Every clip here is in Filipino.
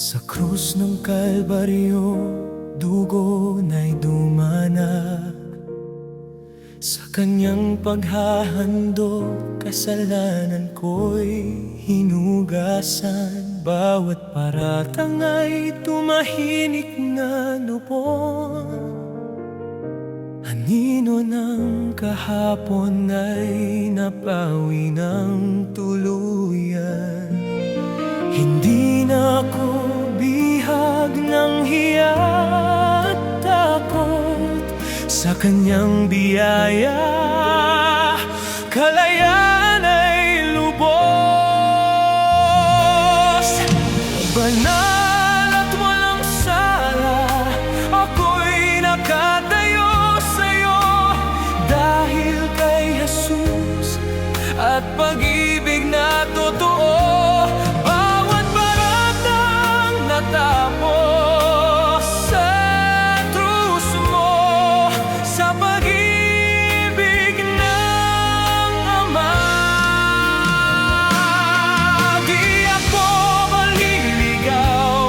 Sa krus ng Kalbaryo, dugo na'y dumanag. Sa kanyang paghahandog, kasalanan ko'y hinugasan. Bawat paratang ay tumahinik na lubon. Anino ng kahapon ay napawi ng tuluyan. Hindi na ako bihag ng hiya at takot. Sa kanyang biyaya, kalayaan ay lubos. Banal at walang sala, ako'y nakatayo sa'yo. Dahil kay Jesus at pag-ibig na totoo, bawat paratang natapos sa krus mo. Sa pag-ibig ng Ama, di ako maliligaw.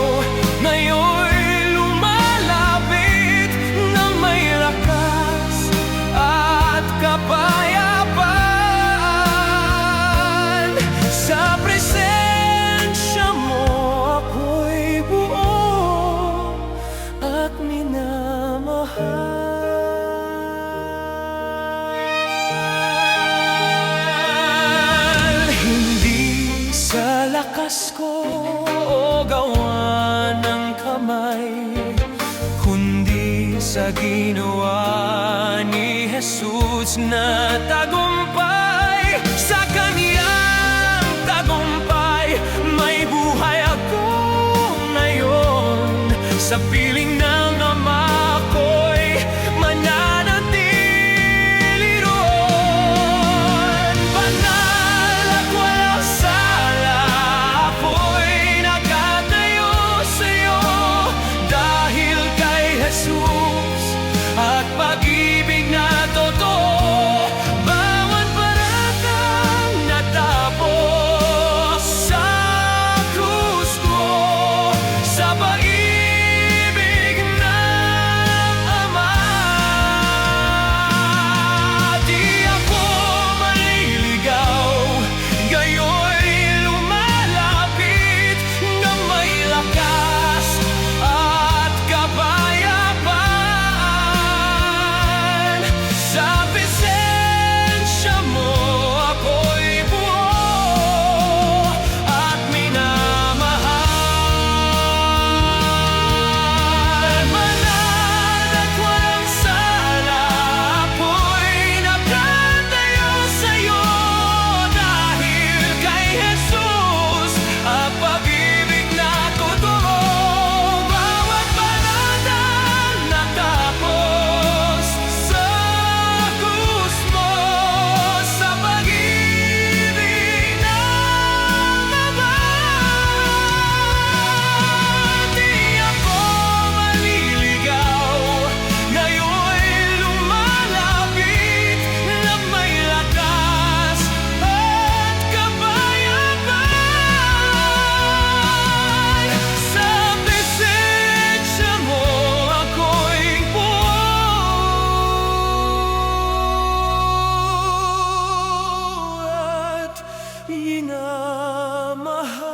Ngayon'y lumalapit na may lakas at kapayapaan. Sa presensya mo ako'y buo at minamahal. Hindi sa lakas ko o gawa ng kamay, kundi sa ginawa ni Jesus na tagumpay. Sa kaniyang tagumpay, may buhay ako ngayon. Sa piling ng Ama ko'y mananatili roon. Banal at walang sala, ako'y nakatayo sa'yo. Dahil kay Jesus at pag-ibig na totoo, bawat paratang natapos sa krus ko. Sa pag-ibig ng Ama, di ako maliligaw. Ngayon'y lumalapit na may lakas at kapayapaan. Sa presensya mo ako'y buo at minamahal. Banal at walang sala, ako'y nakatayo sa'yo. Dahil kay Jesus at pag-ibig na totoo, bawat paratang natapos sa krus mo. Sa pag-ibig ng Ama, di ako maliligaw. Ngayon'y lumalapit na may lakas at kapayapaan. Sa presensya mo ako'y buo at minamahal.